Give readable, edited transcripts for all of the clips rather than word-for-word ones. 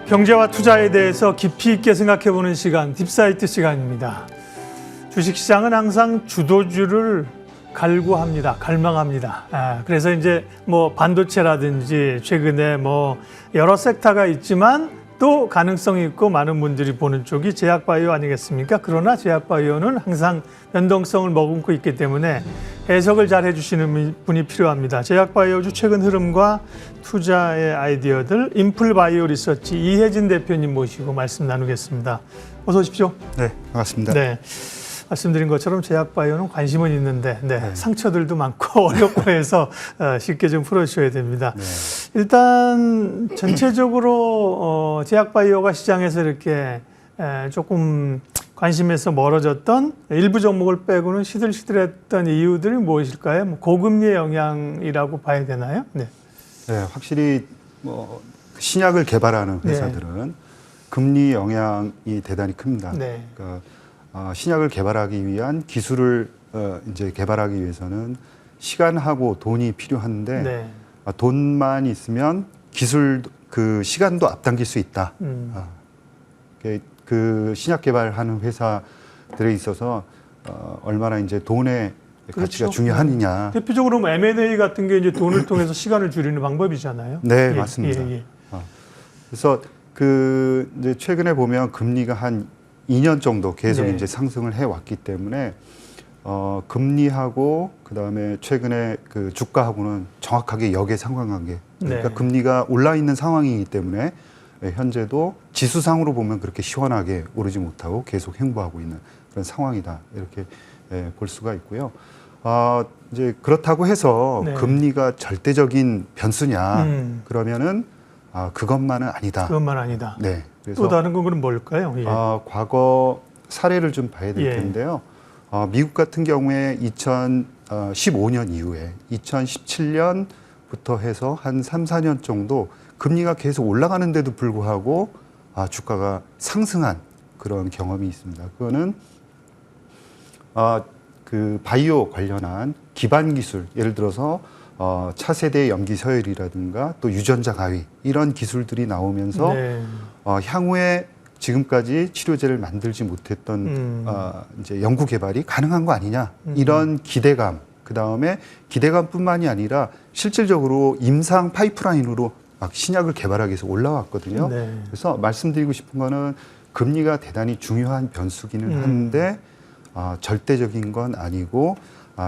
경제와 투자에 대해서 깊이 있게 생각해보는 시간, 딥사이트 시간입니다. 주식시장은 항상 주도주를 갈망합니다. 그래서 이제 뭐 반도체라든지 최근에 뭐 여러 섹터가 있지만 또 가능성이 있고 많은 분들이 보는 쪽이 제약바이오 아니겠습니까? 그러나 제약바이오는 항상 변동성을 머금고 있기 때문에 해석을 잘 해주시는 분이 필요합니다. 제약바이오주 최근 흐름과 투자의 아이디어들 인풀바이오 리서치 이혜진 대표님 모시고 말씀 나누겠습니다. 어서 오십시오. 네, 반갑습니다. 네. 말씀드린 것처럼 제약바이오는 관심은 있는데 상처들도 많고 어렵고 해서 쉽게 좀 풀어주셔야 됩니다. 네. 일단 전체적으로 제약바이오가 시장에서 이렇게 조금 관심에서 멀어졌던 일부 종목을 빼고는 시들시들했던 이유들이 무엇일까요? 뭐 고금리의 영향이라고 봐야 되나요? 네, 네, 확실히 뭐 신약을 개발하는 회사들은 금리 영향이 대단히 큽니다. 네. 그러니까 신약을 개발하기 위한 기술을 이제 개발하기 위해서는 시간하고 돈이 필요한데 돈만 있으면 기술 그 시간도 앞당길 수 있다. 그 신약 개발하는 회사들에 있어서 얼마나 이제 돈의 가치가 중요하느냐. 대표적으로 뭐 M&A 같은 게 이제 돈을 통해서 시간을 줄이는 방법이잖아요. 네, 맞습니다. 그래서 그 이제 최근에 보면 금리가 한 2년 정도 계속 이제 상승을 해왔기 때문에 금리하고 그다음에 최근에 그 주가하고는 정확하게 역의 상관관계. 그러니까 금리가 올라 있는 상황이기 때문에 현재도 지수상으로 보면 그렇게 시원하게 오르지 못하고 계속 횡보하고 있는 그런 상황이다. 이렇게 볼 수가 있고요. 이제 그렇다고 해서 금리가 절대적인 변수냐 그러면은 그것만은 아니다. 그것만 아니다. 네. 그래서 또 다른 건 그럼 뭘까요? 과거 사례를 좀 봐야 될 텐데요. 미국 같은 경우에 2015년 이후에 2017년부터 해서 한 3, 4년 정도 금리가 계속 올라가는데도 불구하고 주가가 상승한 그런 경험이 있습니다. 그거는 그 바이오 관련한 기반 기술, 예를 들어서 차세대 염기 서열이라든가 또 유전자 가위 이런 기술들이 나오면서 향후에 지금까지 치료제를 만들지 못했던 이제 연구 개발이 가능한 거 아니냐 이런 기대감, 그 다음에 기대감뿐만이 아니라 실질적으로 임상 파이프라인으로 막 신약을 개발하기 위해서 올라왔거든요. 그래서 말씀드리고 싶은 거는 금리가 대단히 중요한 변수기는 한데 절대적인 건 아니고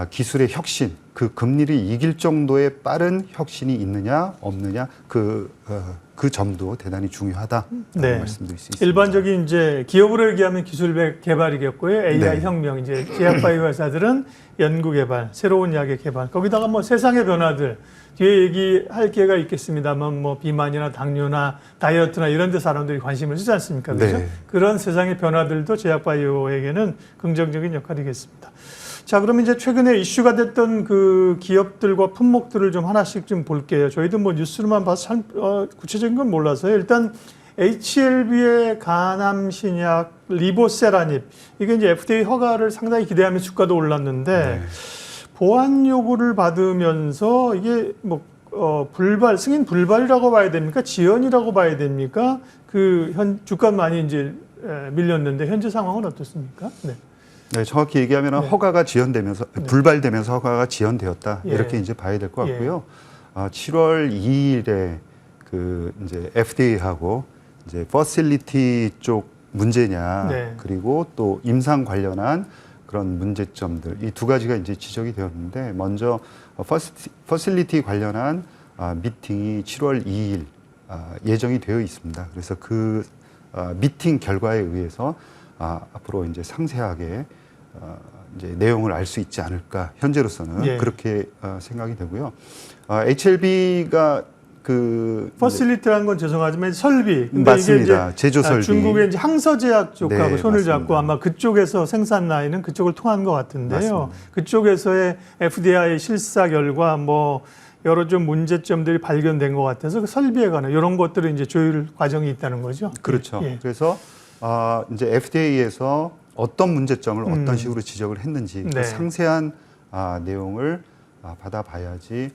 기술의 혁신, 그 금리를 이길 정도의 빠른 혁신이 있느냐 없느냐 그 점도 대단히 중요하다라고 말씀드릴 수 있습니다. 일반적인 이제 기업으로 얘기하면 기술 개발이겠고요. AI 혁명, 이제 제약바이오 회사들은 연구 개발, 새로운 약의 개발, 거기다가 뭐 세상의 변화들 뒤에 얘기할 기회가 있겠습니다만 뭐 비만이나 당뇨나 다이어트나 이런 데 사람들이 관심을 쓰지 않습니까? 그렇죠? 그런 세상의 변화들도 제약바이오에게는 긍정적인 역할이겠습니다. 자, 그러면 이제 최근에 이슈가 됐던 그 기업들과 품목들을 좀 하나씩 좀 볼게요. 저희도 뭐 뉴스로만 봐서 참 구체적인 건 몰라서요. 일단 HLB의 간암 신약 리보세라닙, 이게 이제 FDA 허가를 상당히 기대하면서 주가도 올랐는데 보안 요구를 받으면서 이게 뭐 승인 불발이라고 봐야 됩니까? 지연이라고 봐야 됩니까? 그 주가 많이 이제 밀렸는데 현재 상황은 어떻습니까? 네, 정확히 얘기하면 허가가 지연되면서 불발되면서 허가가 지연되었다 이렇게 이제 봐야 될 것 같고요. 7월 2일에 그 이제 FDA하고 이제 퍼실리티 쪽 문제냐 그리고 또 임상 관련한 그런 문제점들 이 두 가지가 이제 지적이 되었는데 먼저 퍼실리티 관련한 미팅이 7월 2일 예정이 되어 있습니다. 그래서 그 미팅 결과에 의해서 앞으로 이제 상세하게 이제 내용을 알 수 있지 않을까 현재로서는 그렇게 생각이 되고요. HLB가 그 퍼실리티라는 건 죄송하지만 설비. 근데 맞습니다. 이게 이제 제조 설비. 중국의 이제 항서제약 쪽하고 손을 맞습니다. 잡고 아마 그쪽에서 생산 라인은 그쪽을 통한 것 같은데요. 맞습니다. 그쪽에서의 FDA 실사 결과 뭐 여러 좀 문제점들이 발견된 것 같아서 그 설비에 관한 이런 것들은 이제 조율 과정이 있다는 거죠. 그렇죠. 그래서 이제 FDA에서 어떤 문제점을 어떤 식으로 지적을 했는지 그 상세한 내용을 받아봐야지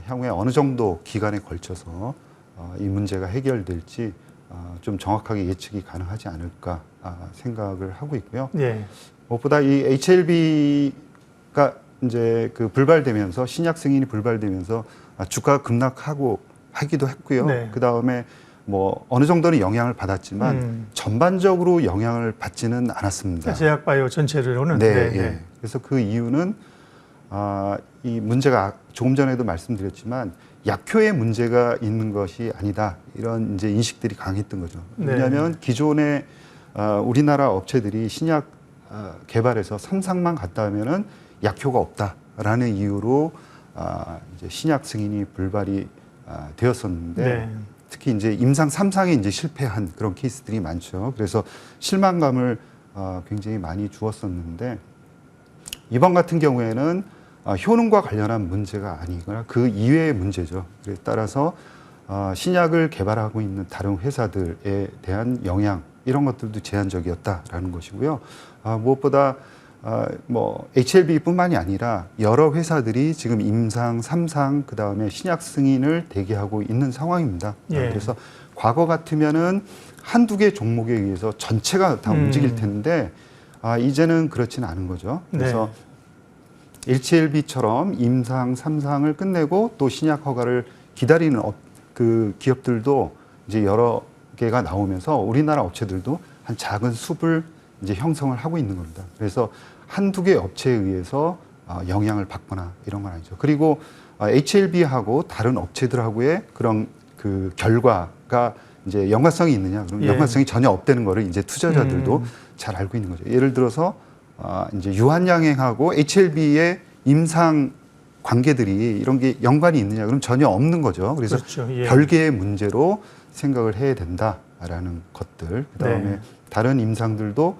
향후에 어느 정도 기간에 걸쳐서 이 문제가 해결될지 좀 정확하게 예측이 가능하지 않을까 생각을 하고 있고요. 예. 무엇보다 이 HLB가 이제 그 불발되면서 신약 승인이 불발되면서 주가가 급락하고 하기도 했고요. 네. 그 다음에 뭐 어느 정도는 영향을 받았지만 전반적으로 영향을 받지는 않았습니다. 제약바이오 전체로는. 네, 네. 예. 그래서 그 이유는 이 문제가 조금 전에도 말씀드렸지만 약효에 문제가 있는 것이 아니다. 이런 이제 인식들이 강했던 거죠. 네. 왜냐하면 기존에 우리나라 업체들이 신약 개발해서 3상만 갔다 하면은 약효가 없다라는 이유로 이제 신약 승인이 불발이 되었었는데 네. 특히 이제 임상 3상에 이제 실패한 그런 케이스들이 많죠. 그래서 실망감을 굉장히 많이 주었었는데 이번 같은 경우에는 효능과 관련한 문제가 아니거나 그 이외의 문제죠. 그에 따라서 신약을 개발하고 있는 다른 회사들에 대한 영향 이런 것들도 제한적이었다라는 것이고요. 무엇보다 뭐 HLB뿐만이 아니라 여러 회사들이 지금 임상 3상 그다음에 신약 승인을 대기하고 있는 상황입니다. 예. 그래서 과거 같으면은 한두 개 종목에 의해서 전체가 다 움직일 텐데 이제는 그렇지는 않은 거죠. 그래서 HLB처럼 임상 3상을 끝내고 또 신약 허가를 기다리는 그 기업들도 이제 여러 개가 나오면서 우리나라 업체들도 한 작은 숲을 이제 형성을 하고 있는 겁니다. 그래서 한두 개 업체에 의해서 영향을 받거나 이런 건 아니죠. 그리고 HLB하고 다른 업체들하고의 그런 그 결과가 이제 연관성이 있느냐? 그럼 예. 연관성이 전혀 없다는 거를 이제 투자자들도 잘 알고 있는 거죠. 예를 들어서 이제 유한양행하고 HLB의 임상 관계들이 이런 게 연관이 있느냐? 그럼 전혀 없는 거죠. 그래서 그렇죠. 예. 별개의 문제로 생각을 해야 된다라는 것들. 그다음에 네. 다른 임상들도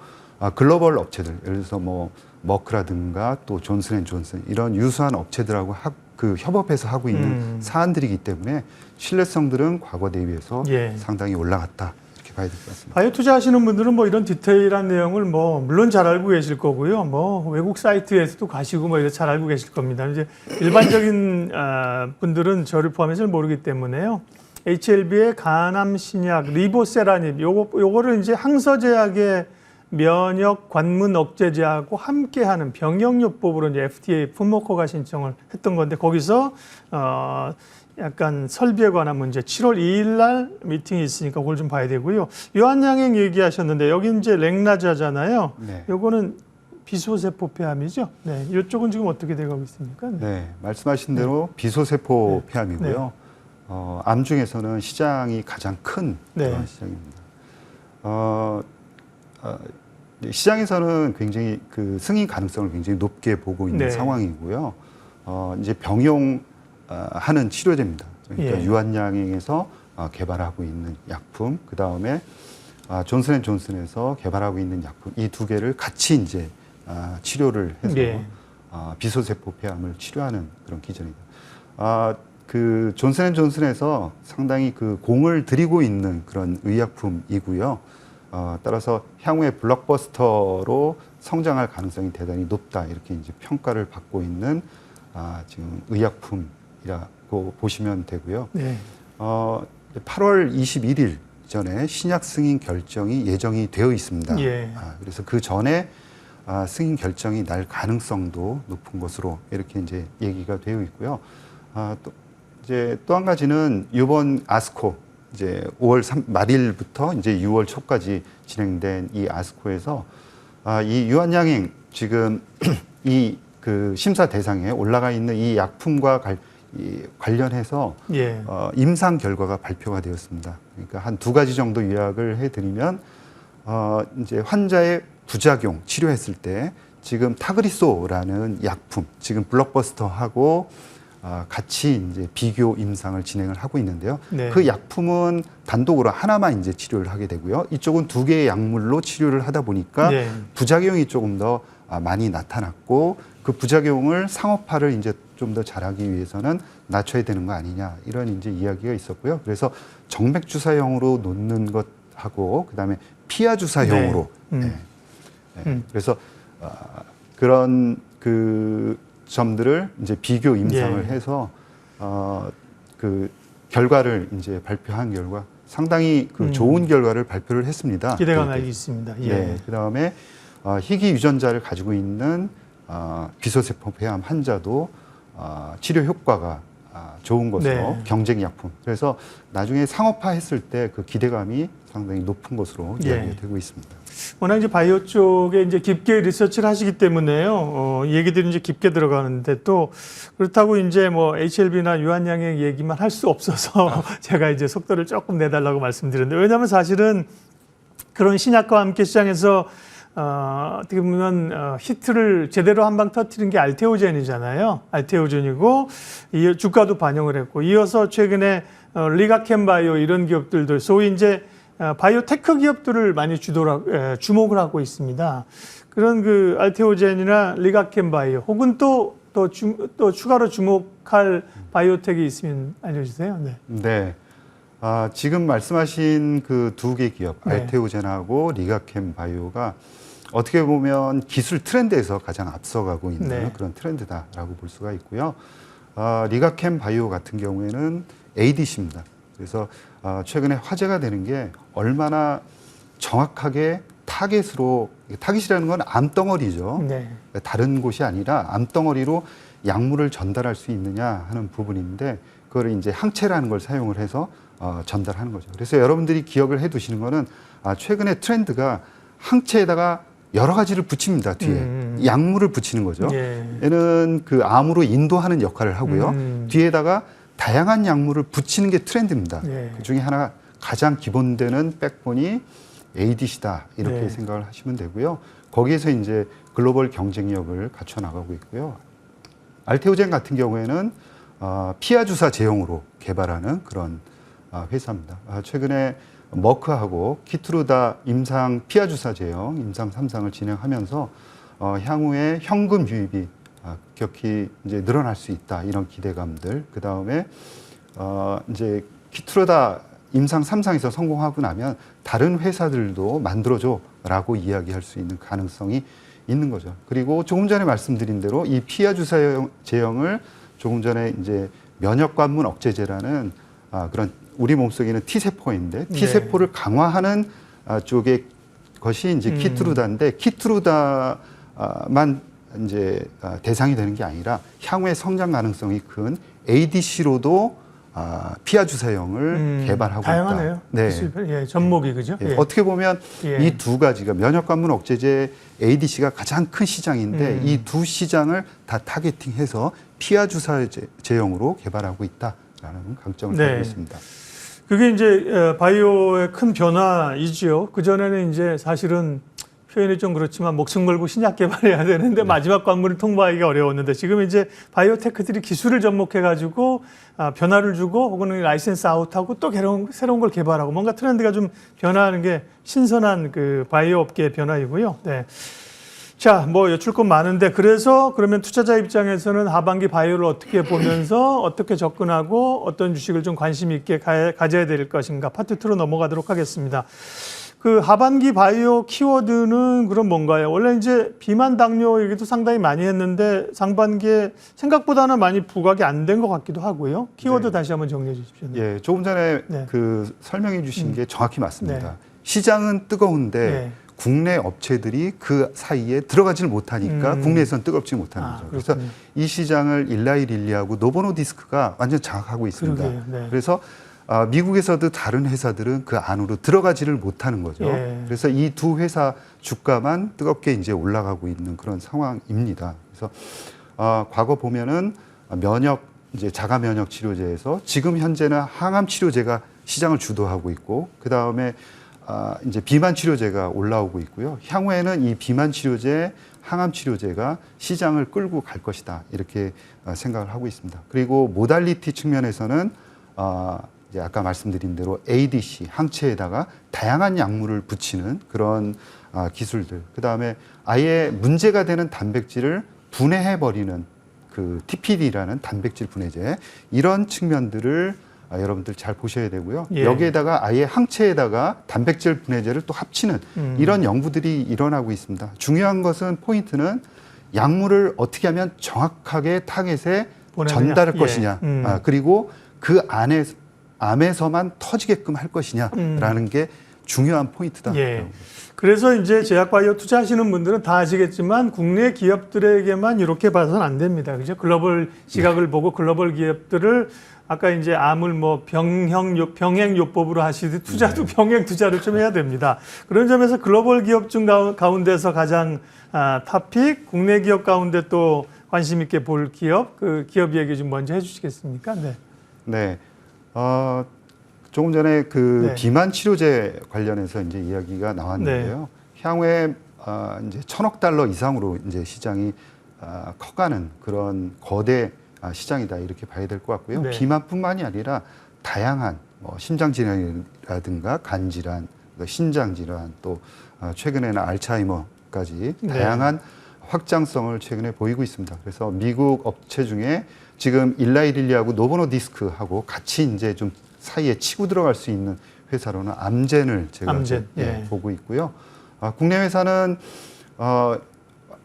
글로벌 업체들, 예를 들어서 뭐 머크라든가 또 존슨앤존슨 이런 유수한 업체들하고 그 협업해서 하고 있는 사안들이기 때문에 신뢰성들은 과거 대비해서 예. 상당히 올라갔다 이렇게 봐야 될 것 같습니다. 바이오 투자하시는 분들은 뭐 이런 디테일한 내용을 뭐 물론 잘 알고 계실 거고요. 뭐 외국 사이트에서도 가시고 뭐 이렇게 잘 알고 계실 겁니다. 이제 일반적인 분들은 저를 포함해서 모르기 때문에요. HLB의 간암 신약 리보세라닙 요거를 이제 항서제약의 면역 관문 억제제하고 함께하는 병역요법으로 이제 FDA 품목허가 신청을 했던 건데 거기서 약간 설비에 관한 문제 7월 2일 날 미팅이 있으니까 그걸 좀 봐야 되고요. 유한양행 얘기하셨는데 여기 이제 렉나자잖아요. 네. 요거는 비소세포 폐암이죠. 네. 이쪽은 지금 어떻게 돼가고 있습니까? 네, 말씀하신 대로 비소세포 네. 폐암이고요. 암 중에서는 시장이 가장 큰 네. 그런 시장입니다. 시장에서는 굉장히 그 승인 가능성을 굉장히 높게 보고 있는 네. 상황이고요. 이제 병용하는 치료제입니다. 그러니까 예. 유한양행에서 개발하고 있는 약품, 그 다음에 존슨앤존슨에서 개발하고 있는 약품 이 두 개를 같이 이제 치료를 해서 예. 비소세포 폐암을 치료하는 그런 기전입니다. 그 존슨앤존슨에서 상당히 그 공을 들이고 있는 그런 의약품이고요. 따라서 향후에 블록버스터로 성장할 가능성이 대단히 높다 이렇게 이제 평가를 받고 있는 지금 의약품이라고 보시면 되고요. 네. 8월 21일 전에 신약 승인 결정이 예정이 되어 있습니다. 예. 그래서 그 전에 승인 결정이 날 가능성도 높은 것으로 이렇게 이제 얘기가 되어 있고요. 또 이제 또 한 가지는 이번 아스코 이제 5월 말일부터 이제 6월 초까지 진행된 이 아스코에서 이 유한양행 지금 이 그 심사 대상에 올라가 있는 이 약품과 관련해서 예. 임상 결과가 발표가 되었습니다. 그러니까 한 두 가지 정도 요약을 해드리면 이제 환자의 부작용 치료했을 때 지금 타그리소라는 약품 지금 블록버스터하고 같이 이제 비교 임상을 진행을 하고 있는데요. 네. 그 약품은 단독으로 하나만 이제 치료를 하게 되고요. 이쪽은 두 개의 약물로 치료를 하다 보니까 네. 부작용이 조금 더 많이 나타났고 그 부작용을 상업화를 이제 좀 더 잘하기 위해서는 낮춰야 되는 거 아니냐 이런 이제 이야기가 있었고요. 그래서 정맥 주사형으로 놓는 것하고 그다음에 피하 주사형으로 그래서 그런 그 점들을 이제 비교 임상을 예. 해서 그 결과를 이제 발표한 결과 상당히 그 좋은 결과를 발표를 했습니다. 기대가 많이 있습니다. 예. 네, 그다음에 희귀 유전자를 가지고 있는 비소세포 폐암 환자도 치료 효과가 좋은 것으로 네. 경쟁 약품. 그래서 나중에 상업화했을 때 그 기대감이 상당히 높은 것으로 예. 이야기가 되고 있습니다. 워낙 이제 바이오 쪽에 이제 깊게 리서치를 하시기 때문에요. 얘기들이 이제 깊게 들어가는데 또 그렇다고 이제 뭐 HLB나 유한양의 얘기만 할 수 없어서 제가 이제 속도를 조금 내달라고 말씀드렸는데, 왜냐하면 사실은 그런 신약과 함께 시장에서 어떻게 보면 히트를 제대로 한 방 터뜨린 게 알테오젠이잖아요. 알테오젠이고 주가도 반영을 했고, 이어서 최근에 리가켄 바이오 이런 기업들도 소위 이제 바이오테크 기업들을 많이 주목을 하고 있습니다. 그런 그 알테오젠이나 리가켄 바이오 혹은 또 추가로 주목할 바이오텍이 있으면 알려주세요. 네. 네. 지금 말씀하신 그 두 개 기업, 네. 알테오젠하고 리가켄 바이오가 어떻게 보면 기술 트렌드에서 가장 앞서가고 있는 네. 그런 트렌드다라고 볼 수가 있고요. 리가켄 바이오 같은 경우에는 ADC입니다. 그래서 최근에 화제가 되는 게 얼마나 정확하게 타깃이라는 건 암덩어리죠. 네. 다른 곳이 아니라 암덩어리로 약물을 전달할 수 있느냐 하는 부분인데, 그걸 이제 항체라는 걸 사용을 해서 전달하는 거죠. 그래서 여러분들이 기억을 해 두시는 거는 최근에 트렌드가 항체에다가 여러 가지를 붙입니다. 뒤에 약물을 붙이는 거죠. 예. 얘는 그 암으로 인도하는 역할을 하고요. 뒤에다가 다양한 약물을 붙이는 게 트렌드입니다. 예. 그 중에 하나 가장 기본되는 백본이 ADC다 이렇게 네. 생각을 하시면 되고요. 거기에서 이제 글로벌 경쟁력을 갖춰 나가고 있고요. 알테오젠 같은 경우에는 피하 주사 제형으로 개발하는 그런 회사입니다. 최근에 머크하고 키트루다 임상 피하 주사 제형 임상 3상을 진행하면서 향후에 현금 유입이 급격히 이제 늘어날 수 있다, 이런 기대감들. 그 다음에 이제 키트루다 임상 3상에서 성공하고 나면 다른 회사들도 만들어줘라고 이야기할 수 있는 가능성이 있는 거죠. 그리고 조금 전에 말씀드린 대로 이 피하 주사 제형을 조금 전에 이제 면역 관문 억제제라는 그런 우리 몸속에 있는 T세포인데 T세포를 강화하는 쪽의 것이 이제 키트루다인데, 키트루다만 이제 대상이 되는 게 아니라 향후에 성장 가능성이 큰 ADC로도 피하 주사형을 개발하고 다양하네요. 있다. 네. 예, 접목이 그죠? 예. 예. 어떻게 보면 예. 이 두 가지가 면역관문 억제제 ADC가 가장 큰 시장인데 이 두 시장을 다 타겟팅해서 피하 주사 제형으로 개발하고 있다라는 강점을 네. 가지고 있습니다. 그게 이제 바이오의 큰 변화이지요. 그전에는 이제 사실은 표현이 좀 그렇지만 목숨 걸고 신약 개발해야 되는데 마지막 관문을 통과하기가 어려웠는데, 지금 이제 바이오테크들이 기술을 접목해가지고 변화를 주고 혹은 라이센스 아웃하고 또 새로운 걸 개발하고 뭔가 트렌드가 좀 변화하는 게 신선한 그 바이오 업계의 변화이고요. 네. 자, 뭐 여쭐 건 많은데, 그러면 투자자 입장에서는 하반기 바이오를 어떻게 보면서 어떻게 접근하고 어떤 주식을 좀 관심 있게 가져야 될 것인가, 파트 2로 넘어가도록 하겠습니다. 그 하반기 바이오 키워드는 그럼 뭔가요? 원래 이제 비만 당뇨 얘기도 상당히 많이 했는데 상반기에 생각보다는 많이 부각이 안 된 것 같기도 하고요. 키워드 네. 다시 한번 정리해 주십시오. 예, 조금 전에 네. 그 설명해 주신 게 정확히 맞습니다. 네. 시장은 뜨거운데 네. 국내 업체들이 그 사이에 들어가지를 못하니까 국내에서는 뜨겁지 못하는 거죠. 그래서 그렇군요. 이 시장을 일라이 릴리하고 노보노디스크가 완전 장악하고 있습니다. 그러게요. 네. 그래서 미국에서도 다른 회사들은 그 안으로 들어가지를 못하는 거죠. 예. 그래서 이 두 회사 주가만 뜨겁게 이제 올라가고 있는 그런 상황입니다. 그래서 과거 보면은 이제 자가 면역 치료제에서 지금 현재는 항암 치료제가 시장을 주도하고 있고, 그 다음에 이제 비만 치료제가 올라오고 있고요. 향후에는 이 비만 치료제, 항암 치료제가 시장을 끌고 갈 것이다, 이렇게 생각을 하고 있습니다. 그리고 모달리티 측면에서는 이제 아까 말씀드린 대로 ADC 항체에다가 다양한 약물을 붙이는 그런 기술들, 그 다음에 아예 문제가 되는 단백질을 분해해 버리는 그 TPD라는 단백질 분해제, 이런 측면들을 여러분들 잘 보셔야 되고요. 예. 여기에다가 아예 항체에다가 단백질 분해제를 또 합치는 이런 연구들이 일어나고 있습니다. 중요한 것은 포인트는 약물을 어떻게 하면 정확하게 타겟에 보내느냐. 전달할 예. 것이냐, 그리고 그 안에 암에서만 터지게끔 할 것이냐라는 게 중요한 포인트다. 예. 그래서 이제 제약바이오 투자하시는 분들은 다 아시겠지만 국내 기업들에게만 이렇게 봐서는 안 됩니다. 그죠? 글로벌 시각을 보고 글로벌 기업들을 아까 이제 암을 뭐 병행요법으로 하시듯 투자도 병행 투자를 좀 해야 됩니다. 그런 점에서 글로벌 기업 중 가운데서 가장 탑픽, 국내 기업 가운데 또 관심 있게 볼 기업, 그 기업 얘기 좀 먼저 해주시겠습니까? 네. 네. 조금 전에 그 네. 비만 치료제 관련해서 이제 이야기가 나왔는데요. 향후에 이제 $1,000억 이상으로 이제 시장이 커가는 그런 거대 시장이다 이렇게 봐야 될 것 같고요. 네. 비만뿐만이 아니라 다양한 심장 질환이라든가 간 질환, 신장 질환, 또 최근에는 알츠하이머까지 다양한 확장성을 최근에 보이고 있습니다. 그래서 미국 업체 중에 지금 일라이릴리하고 노보노디스크하고 같이 이제 좀 사이에 치고 들어갈 수 있는 회사로는 암젠을 제가 보고 있고요. 국내 회사는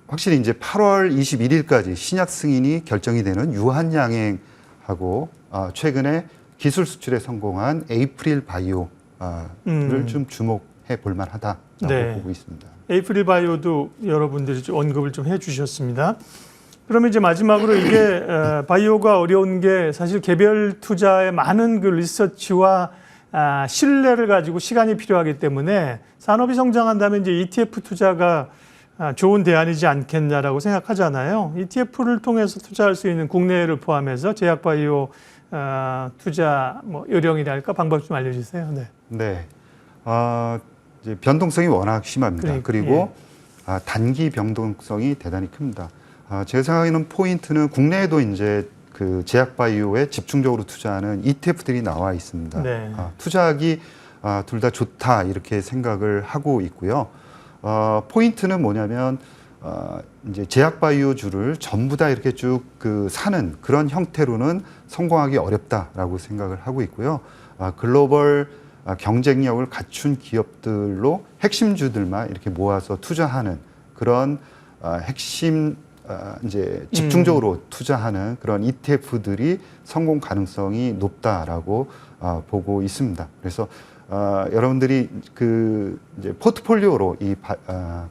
확실히 이제 8월 21일까지 신약 승인이 결정이 되는 유한양행하고 최근에 기술 수출에 성공한 에이프릴 바이오를 좀 주목해 볼 만하다라고 보고 있습니다. 에이프릴 바이오도 여러분들이 좀 언급을 좀 해주셨습니다. 그러면 이제 마지막으로 이게 바이오가 어려운 게 사실 개별 투자에 많은 그 리서치와 신뢰를 가지고 시간이 필요하기 때문에 산업이 성장한다면 이제 ETF 투자가 좋은 대안이지 않겠냐라고 생각하잖아요. ETF를 통해서 투자할 수 있는 국내를 포함해서 제약바이오 투자 뭐 요령이랄까 방법 좀 알려주세요. 네. 네. 이제 변동성이 워낙 심합니다. 그리고 단기 변동성이 대단히 큽니다. 제 생각에는 포인트는 국내에도 이제 그 제약바이오에 집중적으로 투자하는 ETF들이 나와 있습니다. 네. 투자하기 둘 다 좋다 이렇게 생각을 하고 있고요. 포인트는 뭐냐면 이제 제약바이오주를 전부 다 이렇게 쭉 그 사는 그런 형태로는 성공하기 어렵다라고 생각을 하고 있고요. 글로벌 경쟁력을 갖춘 기업들로 핵심주들만 이렇게 모아서 투자하는 그런 핵심 이제 집중적으로 투자하는 그런 ETF들이 성공 가능성이 높다라고 보고 있습니다. 그래서 여러분들이 그 이제 포트폴리오로 이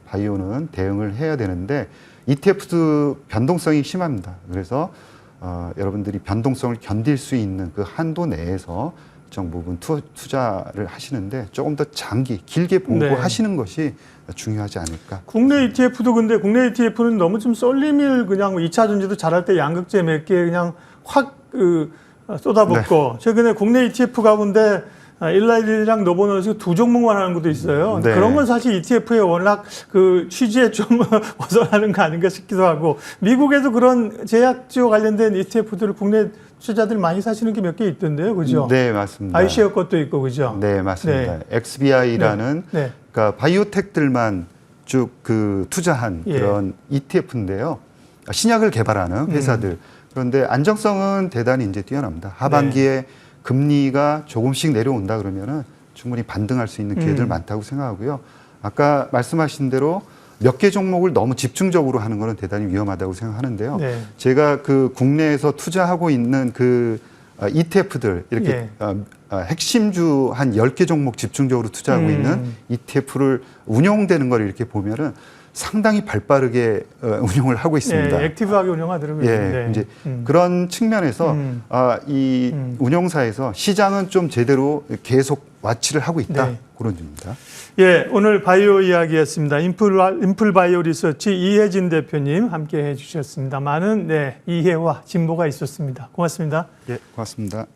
바이오는 대응을 해야 되는데 ETF도 변동성이 심합니다. 그래서 여러분들이 변동성을 견딜 수 있는 그 한도 내에서 일정 부분 투자를 하시는데 조금 더 길게 보고 하시는 것이 중요하지 않을까. 국내 ETF도 근데 국내 ETF는 너무 좀 썰림일 그냥 2차 전지도 잘할 때 양극재 몇 개 그냥 확 쏟아붓고 최근에 국내 ETF 가운데 일라이릴이랑 노보노디스크 두 종목만 하는 것도 있어요. 그런 건 사실 ETF에 워낙 그 취지에 좀 벗어나는 거 아닌가 싶기도 하고 미국에도 그런 제약주 관련된 ETF들을 국내 투자자들 많이 사시는 게 몇 개 있던데요, 그죠? 네, 맞습니다. 아이쉐어 것도 있고, 그죠? 네, 맞습니다. XBI라는 그러니까 바이오텍들만 쭉 그 투자한 그런 ETF인데요. 신약을 개발하는 회사들. 그런데 안정성은 대단히 이제 뛰어납니다. 하반기에 금리가 조금씩 내려온다 그러면은 충분히 반등할 수 있는 기회들 많다고 생각하고요. 아까 말씀하신 대로 몇 개 종목을 너무 집중적으로 하는 것은 대단히 위험하다고 생각하는데요. 제가 그 국내에서 투자하고 있는 그 ETF들 이렇게 핵심주 한 10개 종목 집중적으로 투자하고 있는 ETF를 운용되는 걸 이렇게 보면은 상당히 발빠르게 운용을 하고 있습니다. 액티브하게 운영하더라고요. 이제 그런 측면에서 이 운영사에서 시장은 좀 제대로 계속 와치를 하고 있다. 그런 점입니다. 오늘 바이오 이야기였습니다. 인풀 바이오 리서치 이혜진 대표님 함께 해주셨습니다. 많은 이해와 진보가 있었습니다. 고맙습니다. 고맙습니다.